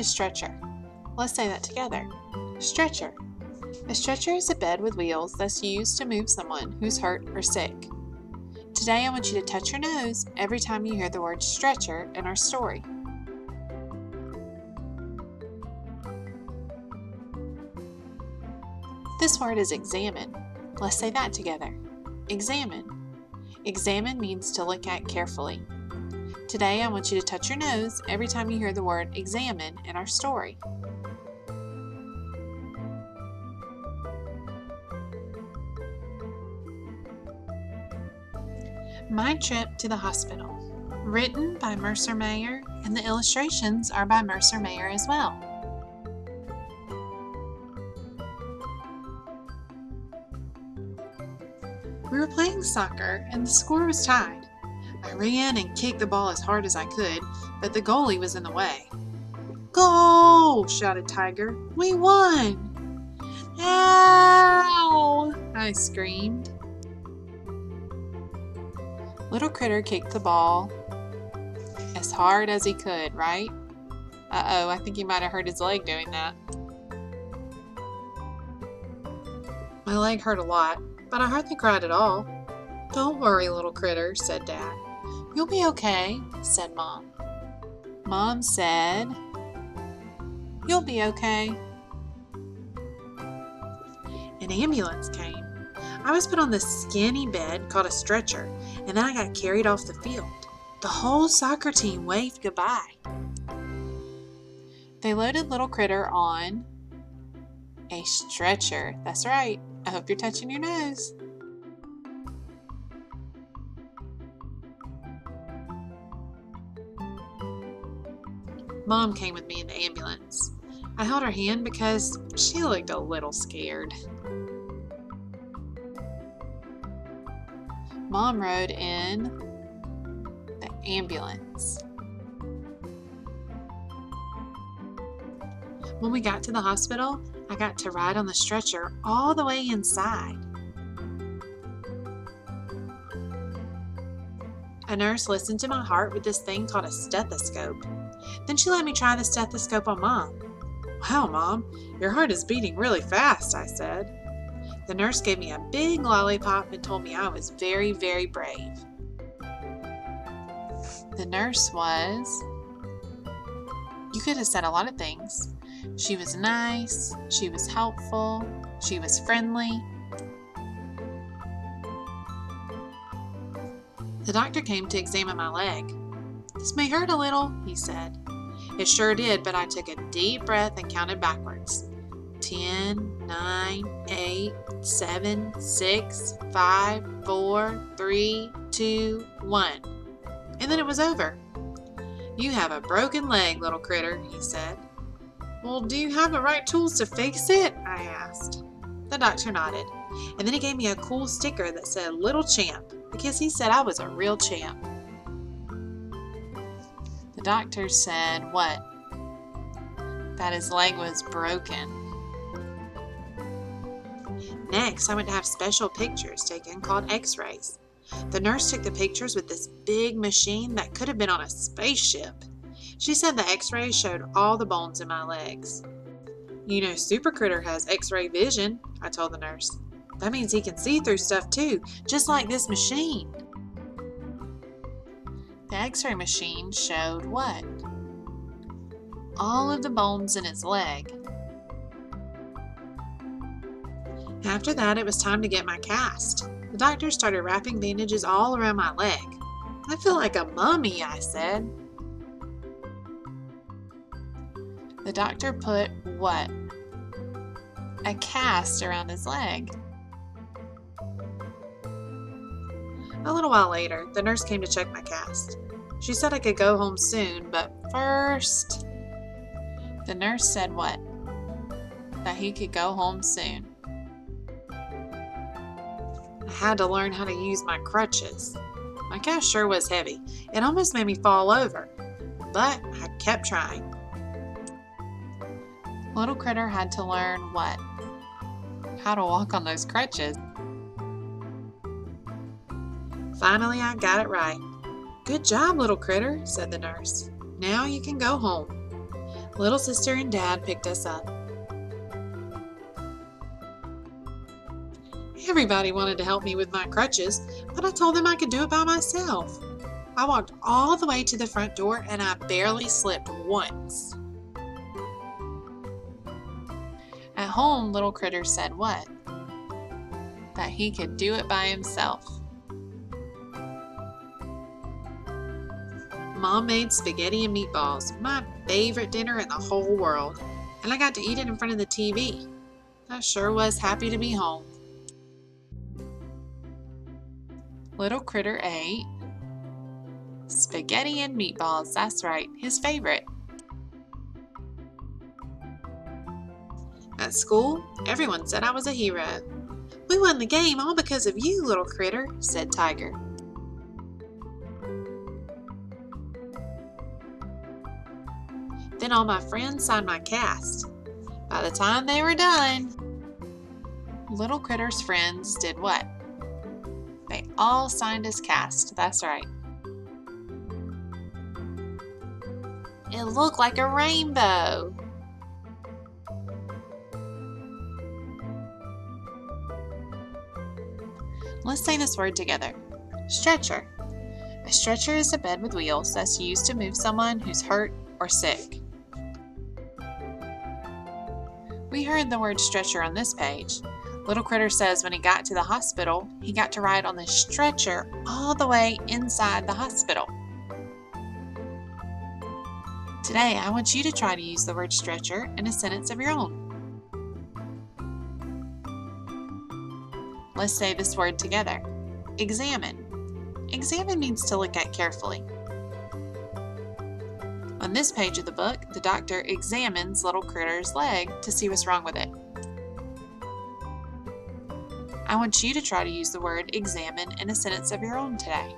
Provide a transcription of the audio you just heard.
stretcher. Let's say that together. Stretcher. A stretcher is a bed with wheels that's used to move someone who's hurt or sick. Today I want you to touch your nose every time you hear the word stretcher in our story. This word is examine. Let's say that together. Examine. Examine means to look at carefully. Today I want you to touch your nose every time you hear the word examine in our story. My Trip to the Hospital. Written by Mercer Mayer, and the illustrations are by Mercer Mayer as well. We were playing soccer and the score was tied. I ran and kicked the ball as hard as I could, but the goalie was in the way. "Goal!" shouted Tiger. "We won!" "Ow!" I screamed. Little Critter kicked the ball as hard as he could, right? Uh-oh, I think he might have hurt his leg doing that. My leg hurt a lot, but I hardly cried at all. "Don't worry, Little Critter," said Dad. "You'll be okay," said Mom. Mom said, "You'll be okay." An ambulance came. I was put on this skinny bed called a stretcher, and then I got carried off the field. The whole soccer team waved goodbye. They loaded Little Critter on a stretcher. That's right. I hope you're touching your nose. Mom came with me in the ambulance. I held her hand because she looked a little scared. Mom rode in the ambulance. When we got to the hospital, I got to ride on the stretcher all the way inside. A nurse listened to my heart with this thing called a stethoscope. Then she let me try the stethoscope on Mom. "Wow, Mom, your heart is beating really fast," I said. The nurse gave me a big lollipop and told me I was very, very brave. The nurse was... You could have said a lot of things. She was nice, she was helpful, she was friendly. The doctor came to examine my leg. "This may hurt a little," he said. It sure did, but I took a deep breath and counted backwards. 10, 9, 8, 7, 6, 5, 4, 3, 2, 1. And then it was over. "You have a broken leg, Little Critter," he said. "Well, do you have the right tools to fix it?" I asked. The doctor nodded, and then he gave me a cool sticker that said "Little Champ," because he said I was a real champ. The doctor said, what? That his leg was broken. Next, I went to have special pictures taken called x-rays. The nurse took the pictures with this big machine that could have been on a spaceship. She said the x-rays showed all the bones in my legs. "You know, Super Critter has x-ray vision," I told the nurse. "That means he can see through stuff too, just like this machine." The x-ray machine showed what? All of the bones in his leg. After that, it was time to get my cast. The doctor started wrapping bandages all around my leg. "I feel like a mummy," I said. The doctor put what? A cast around his leg. A little while later, the nurse came to check my cast. She said I could go home soon, but first... The nurse said what? That he could go home soon. I had to learn how to use my crutches. My cast sure was heavy. It almost made me fall over, but I kept trying. Little Critter had to learn what? How to walk on those crutches. Finally, I got it right. "Good job, Little Critter," said the nurse. "Now you can go home." Little sister and Dad picked us up. Everybody wanted to help me with my crutches, but I told them I could do it by myself. I walked all the way to the front door and I barely slipped once. At home, Little Critter said what? That he could do it by himself. Mom made spaghetti and meatballs, my favorite dinner in the whole world, and I got to eat it in front of the TV. I sure was happy to be home. Little Critter ate spaghetti and meatballs, that's right, his favorite. At school, everyone said I was a hero. We won the game all because of you, Little Critter, said Tiger. Then all my friends signed my cast. By the time they were done, Little Critter's friends did what? They all signed his cast, that's right. It looked like a rainbow. Let's say this word together. Stretcher. A stretcher is a bed with wheels that's used to move someone who's hurt or sick. We heard the word stretcher on this page. Little Critter says when he got to the hospital, he got to ride on the stretcher all the way inside the hospital. Today, I want you to try to use the word stretcher in a sentence of your own. Let's say this word together. Examine. Examine means to look at carefully. On this page of the book, the doctor examines Little Critter's leg to see what's wrong with it. I want you to try to use the word examine in a sentence of your own today.